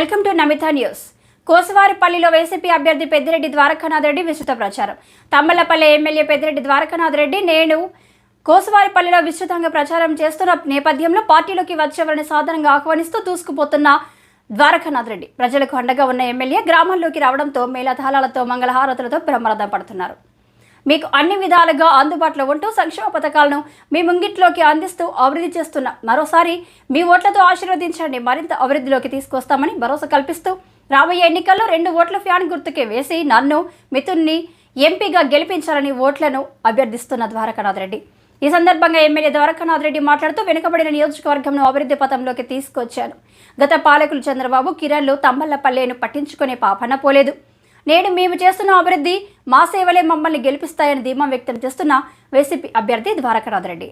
Welcome to Namita news. కోసవారిపల్లిలో వైసీపీ అభ్యర్థి పెద్దిరెడ్డి ద్వారకానాథ్ రెడ్డి విస్తృత ప్రచారం. తమ్మలపల్లి ఎమ్మెల్యే పెద్దిరెడ్డి ద్వారకానాథ్ రెడ్డి నేను కోసవారిపల్లిలో విస్తృతంగా ప్రచారం చేస్తున్న నేపథ్యంలో పార్టీలోకి వచ్చేవారిని సాధారణంగా ఆహ్వానిస్తూ దూసుకుపోతున్న ద్వారకానాథ్ రెడ్డి ప్రజలకు అండగా ఉన్న ఎమ్మెల్యే గ్రామాల్లోకి రావడంతో మేళతాళాలతో మంగళహారతులతో బ్రహ్మరథం పడుతున్నారు. మీకు అన్ని విధాలుగా అందుబాటులో ఉంటూ సంక్షేమ పథకాలను మీ ముంగిట్లోకి అందిస్తూ అభివృద్ధి చేస్తున్న మరోసారి మీ ఓట్లతో ఆశీర్వదించండి, మరింత అభివృద్ధిలోకి తీసుకొస్తామని భరోసా కల్పిస్తూ రాబోయే ఎన్నికల్లో 2 ఓట్ల ఫ్యాన్ గుర్తుకే వేసి నన్ను మిథున్ని ఎంపీగా గెలిపించాలని ఓట్లను అభ్యర్థిస్తున్న ద్వారకానాథ్ రెడ్డి. ఈ సందర్భంగా ఎమ్మెల్యే ద్వారకానాథ్ రెడ్డి మాట్లాడుతూ వెనుకబడిన నియోజకవర్గంను అభివృద్ధి పథంలోకి తీసుకొచ్చాను. గత పాలకులు చంద్రబాబు, కిరణ్లు తమ్మలపల్లెను పట్టించుకునే పాపన పోలేదు. నేడు మేము చేస్తున్న అభివృద్ధి మా సేవలే మమ్మల్ని గెలిపిస్తాయని ధీమా వ్యక్తం చేస్తున్న వైసీపీ అభ్యర్థి ద్వారకానాథ్ రెడ్డి.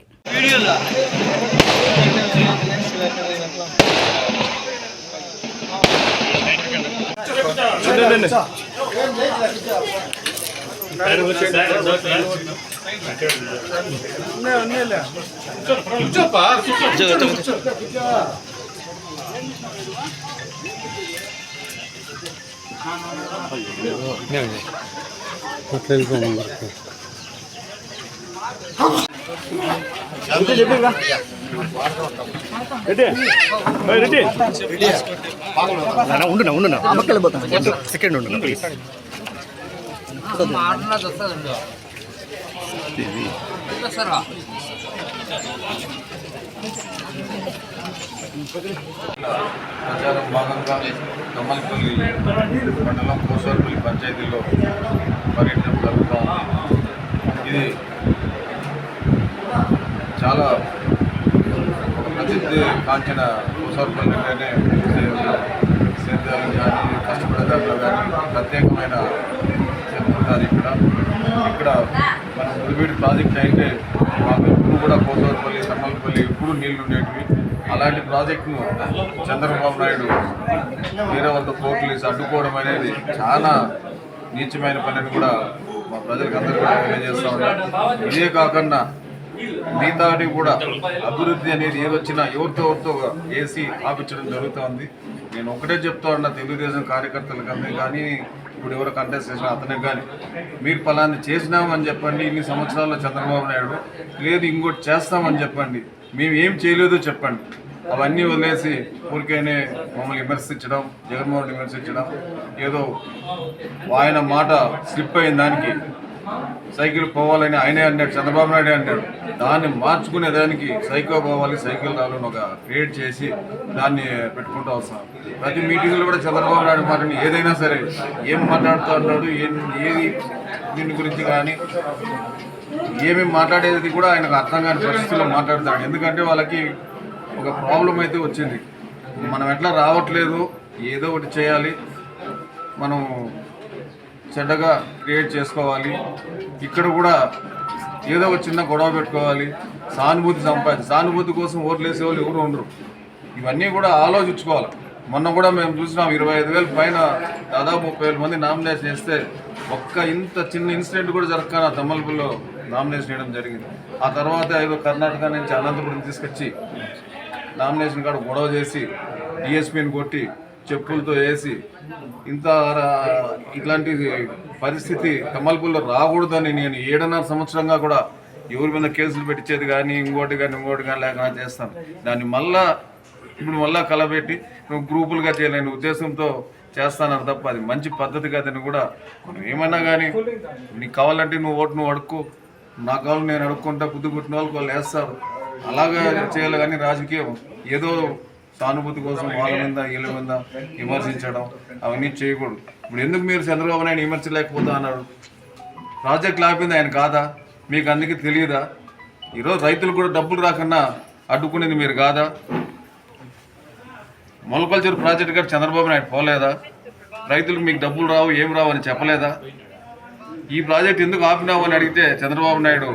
సెకండ్ ఉండు ప్లీజ్. ప్రచారం భాగంగా తమ్మలపల్లి మండలం కోసవారిపల్లి పంచాయతీలో పర్యటన జరుగుతూ ఉంది. ఇది చాలా ఒక ప్రసిద్ధి కాంచిన కోసవారిపల్లి అంటేనే సేద్యాలు కానీ కష్టపడేదాంట్లో కానీ ప్రత్యేకమైన చెప్తుంటారు. ఇక్కడ మన మురివీడి ప్రాజెక్ట్ అయితే మాకు ఎప్పుడు కూడా కోసవారిపల్లి తమ్మలపల్లి ఎప్పుడు నీళ్లు ఉండేటివి. అలాంటి ప్రాజెక్టును చంద్రబాబు నాయుడు వేరే వాళ్ళ కోట్లు వేసి అడ్డుకోవడం అనేది చాలా నీచమైన పనిని కూడా మా ప్రజలకు అందరూ కూడా తెలియజేస్తూ ఉన్నారు. ఇదే కాకుండా మిగతాటి కూడా అభివృద్ధి అనేది ఏదొచ్చినా ఎవరితో వేసి ఆపించడం జరుగుతూ. నేను ఒకటే చెప్తా ఉన్నా తెలుగుదేశం కార్యకర్తలకు అందరూ కానీ ఇప్పుడు ఎవరు కంటెస్ట్ చేసినా అతనికి కానీ మీరు ఫలాన్ని చేసినామని చెప్పండి. ఇన్ని సంవత్సరాల్లో చంద్రబాబు నాయుడు లేదు ఇంకోటి చేస్తామని చెప్పండి. మేము ఏం చేయలేదో చెప్పండి. అవన్నీ వదిలేసి ఊరికైనా మమ్మల్ని విమర్శించడం, జగన్మోహన్ విమర్శించడం, ఏదో ఆయన మాట స్లిప్ అయిన దానికి సైకిల్ పోవాలని ఆయనే అన్నాడు, చంద్రబాబు నాయుడే అన్నాడు. దాన్ని మార్చుకునే దానికి సైకిల్ పోవాలి, సైకిల్ రావాలని ఒక క్రియేట్ చేసి దాన్ని పెట్టుకుంటూ వస్తాం. ప్రతి మీటింగ్లో కూడా చంద్రబాబు నాయుడు మాటని ఏదైనా సరే ఏం మాట్లాడుతూ ఉన్నాడు, ఏది దీని గురించి కానీ ఏమేమి మాట్లాడేది కూడా ఆయనకు అర్థం కాని పరిస్థితుల్లో మాట్లాడతాడు. ఎందుకంటే వాళ్ళకి ఒక ప్రాబ్లం అయితే వచ్చింది. మనం ఎట్లా రావట్లేదు, ఏదో ఒకటి చేయాలి, మనం చెడ్డగా క్రియేట్ చేసుకోవాలి, ఇక్కడ కూడా ఏదో ఒక చిన్న గొడవ పెట్టుకోవాలి, సానుభూతి కోసం ఓట్లు వేసే వాళ్ళు ఎవరు ఉండరు. ఇవన్నీ కూడా ఆలోచించుకోవాలి. మొన్న కూడా మేము చూసినాం 25,000 పైన దాదాపు 30,000 మంది నామినేషన్ చేస్తే ఒక్క ఇంత చిన్న ఇన్సిడెంట్ కూడా జరగక తమ్మలపల్లిలో నామినేషన్ వేయడం జరిగింది. ఆ తర్వాత ఏదో కర్ణాటక నుంచి అనంతపురం తీసుకొచ్చి నామినేషన్ కాడ గొడవ చేసి డిఎస్పీని కొట్టి చెప్పులతో వేసి ఇట్లాంటి పరిస్థితి తమ్మలపల్లిలో రాకూడదని నేను 7.5 సంవత్సరంగా కూడా ఎవరి మీద కేసులు పెట్టించేది కానీ ఇంకోటి కానీ లేకుండా చేస్తాను. దాన్ని మళ్ళా కలబెట్టి నువ్వు గ్రూపులుగా చేయలేని ఉద్దేశంతో చేస్తానని తప్ప అది మంచి పద్ధతి కాదని కూడా మనం ఏమన్నా కానీ నీకు కావాలంటే నువ్వు అడుక్కో, నాకు కావాలి నేను అడుక్కుంటా, బుద్ధి పుట్టిన వాళ్ళు వేస్తారు. అలాగా చేయాలి కానీ రాజకీయం ఏదో సానుభూతి కోసం వాళ్ళ మీద వీళ్ళ మీద విమర్శించడం అవన్నీ చేయకూడదు. ఇప్పుడు ఎందుకు మీరు చంద్రబాబు నాయుడు విమర్శలేకపోతా అన్నాడు? ప్రాజెక్టులు ఆపింది ఆయన కాదా? మీకు అందుకే తెలియదా? ఈరోజు రైతులు కూడా డబ్బులు రాకన్నా అడ్డుకునేది మీరు కాదా? మొలకల చెరువు ప్రాజెక్టు గారు చంద్రబాబు నాయుడు పోలేదా? రైతులకు మీకు డబ్బులు రావు, ఏం రావు అని చెప్పలేదా? ఈ ప్రాజెక్ట్ ఎందుకు ఆపినావు అని అడిగితే చంద్రబాబు నాయుడు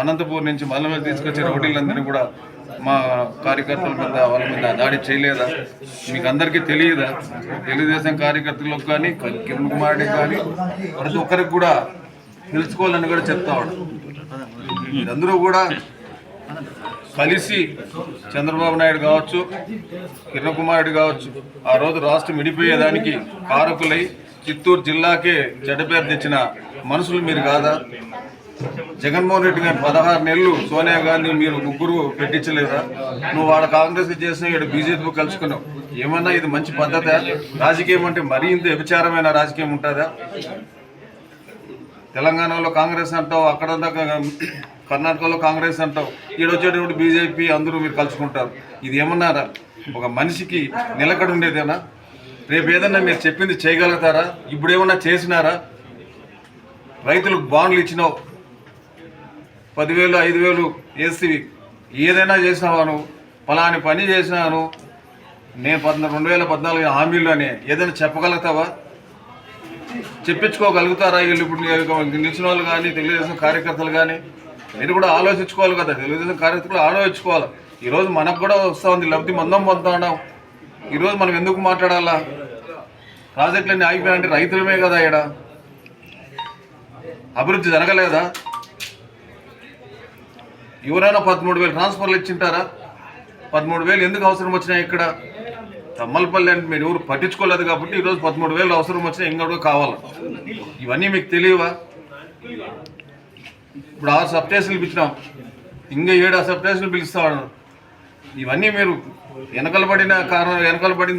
అనంతపూర్ నుంచి మళ్ళీ మీద తీసుకొచ్చిన రౌడీలందరినీ కూడా మా కార్యకర్తల మీద వాళ్ళ మీద దాడి చేయలేదా? మీకు అందరికీ తెలియదా? తెలుగుదేశం కార్యకర్తలకు కానీ కిరణ్ కుమార్ రెడ్డి కానీ ప్రతి ఒక్కరికి కూడా తెలుసుకోవాలని కూడా చెప్తా ఉన్నాడు. మీరందరూ కూడా కలిసి చంద్రబాబు నాయుడు కావచ్చు, కిరణ్ కుమార్ రెడ్డి కావచ్చు, ఆ రోజు రాష్ట్రం విడిపోయేదానికి కారకులై చిత్తూరు జిల్లాకే చెడ్డ పేరు తెచ్చిన మనుషులు మీరు కాదా? జగన్మోహన్ రెడ్డి గారు 16 నెలలు సోనియా గాంధీ మీరు ముగ్గురు పెట్టించలేదా? నువ్వు వాడు కాంగ్రెస్ చేసిన ఇక్కడ బీజేపీ కలుసుకున్నావు. ఏమన్నా ఇది మంచి పద్ధత? రాజకీయం అంటే మరీ ఇంత వ్యభిచారమైన రాజకీయం ఉంటుందా? తెలంగాణలో కాంగ్రెస్ అంటావు, అక్కడంతా కర్ణాటకలో కాంగ్రెస్ అంటావు, ఈడొచ్చేటప్పుడు బీజేపీ అందరూ మీరు కలుసుకుంటారు. ఇది ఏమన్నారా? ఒక మనిషికి నిలకడ ఉండేదేనా? రేపు ఏదన్నా మీరు చెప్పింది చేయగలుగుతారా? ఇప్పుడు ఏమన్నా చేసినారా? రైతులకు బాండ్లు ఇచ్చినావు, 10,000 5,000 వేసి ఏదైనా చేసినావా? నువ్వు ఫలాని పని చేసినాను నేను 2014 హామీలు అని ఏదైనా చెప్పగలుగుతావా? చెప్పించుకోగలుగుతారా? వీళ్ళు ఇప్పుడు నిలిచిన వాళ్ళు కానీ తెలుగుదేశం కార్యకర్తలు కానీ మీరు కూడా ఆలోచించుకోవాలి కదా. తెలుగుదేశం కార్యకర్తలు ఆలోచించుకోవాలి. ఈరోజు మనకు కూడా వస్తూ ఉంది లబ్ధి, మందం పొందుతా ఉన్నాం. ఈరోజు మనం ఎందుకు మాట్లాడాలా? ప్రాజెక్టులన్నీ ఆగిపోయాయంటే రైతులమే కదా. ఇక్కడ అభివృద్ధి జరగలేదా? ఎవరైనా 13,000 ట్రాన్స్ఫర్లు ఇచ్చింటారా? 13,000 ఎందుకు అవసరం వచ్చినాయి? ఇక్కడ తమ్మలపల్లి అంటే మీరు ఎవరు పట్టించుకోలేదు కాబట్టి ఈరోజు 13,000 అవసరం వచ్చినా ఇంకా కావాలి. ఇవన్నీ మీకు తెలియవా? ఇప్పుడు 6 సబ్ స్టేషన్లు పిలిచినాం, ఇంకా 7 సబ్ స్టేషన్లు పిలుస్తా ఉన్నారు. ఇవన్నీ మీరు వెనకల పడిన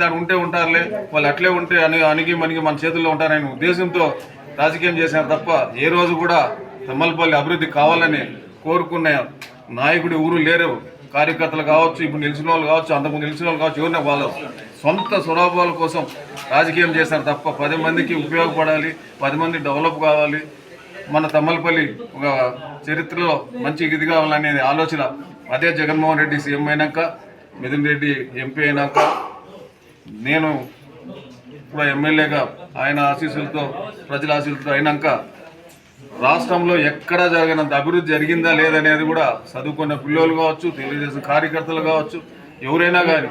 దాన్ని ఉంటే ఉంటారులే, వాళ్ళు అట్లే ఉంటే అణిగి మనకి మన చేతుల్లో ఉంటారనే ఉద్దేశంతో రాజకీయం చేశారు తప్ప ఏ రోజు కూడా తమ్మలపల్లి అభివృద్ధి కావాలని కోరుకున్న నాయకుడు ఎవరు లేరు. కార్యకర్తలు కావచ్చు, ఇప్పుడు నిలిచిన వాళ్ళు కావచ్చు, అంతకుముందు నిలిచిన వాళ్ళు కావచ్చు, ఎవరిన వాళ్ళ సొంత స్వలాభాల కోసం రాజకీయం చేశారు తప్ప 10 మందికి ఉపయోగపడాలి, 10 మంది డెవలప్ కావాలి, మన తమ్మలపల్లి ఒక చరిత్రలో మంచి ఇది కావాలనే ఆలోచన. అదే జగన్మోహన్ రెడ్డి సీఎం అయినాక, మిథున్ రెడ్డి ఎంపీ అయినాక, నేను కూడా ఎమ్మెల్యేగా ఆయన ఆశీస్సులతో ప్రజల ఆశీస్సులతో అయినాక రాష్ట్రంలో ఎక్కడా జరగనంత అభివృద్ధి జరిగిందా లేదనేది కూడా చదువుకున్న పిల్లలు కావచ్చు, తెలుగుదేశం కార్యకర్తలు కావచ్చు, ఎవరైనా కానీ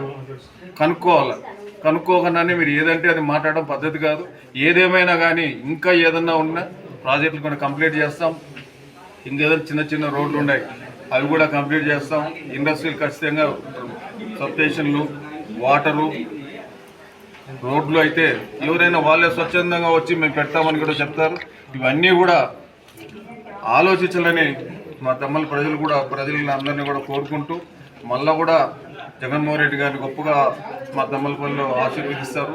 కనుక్కోకుండానే మీరు ఏదంటే అది మాట్లాడడం పద్ధతి కాదు. ఏదేమైనా కానీ ఇంకా ఏదన్నా ఉన్నా ప్రాజెక్టులు కొన్ని కంప్లీట్ చేస్తాం. ఇంకేదైనా చిన్న చిన్న రోడ్లు ఉన్నాయి అవి కూడా కంప్లీట్ చేస్తాం. ఇండస్ట్రీలు ఖచ్చితంగా సబ్ స్టేషన్లు, వాటరు, రోడ్లు అయితే ఎవరైనా వాళ్ళే స్వచ్ఛందంగా వచ్చి మేము పెడతామని కూడా చెప్తారు. ఇవన్నీ కూడా ఆలోచించాలని మా తమ్మల ప్రజలను అందరినీ కూడా కోరుకుంటూ మళ్ళా కూడా జగన్మోహన్ రెడ్డి గారిని గొప్పగా మా తమ్మలపల్లిలో ఆశీర్వదిస్తారు.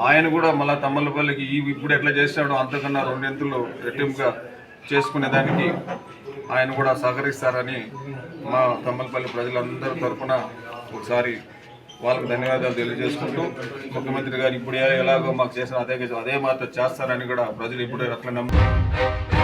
ఆయన కూడా మళ్ళీ తమ్మలపల్లికి ఇప్పుడు ఎట్లా చేశాడో అంతకన్నా 2 ఇంతలు రెట్టింపుగా చేసుకునేదానికి ఆయన కూడా సహకరిస్తారని మా తమ్మలపల్లి ప్రజలందరి తరఫున ఒకసారి వాళ్ళకి ధన్యవాదాలు తెలియజేసుకుంటూ, ముఖ్యమంత్రి గారు ఇప్పుడు ఎలాగో మాకు చేసిన అదే మాట చేస్తారని కూడా ప్రజలు ఇప్పుడు అట్లా నమ్ముతారు.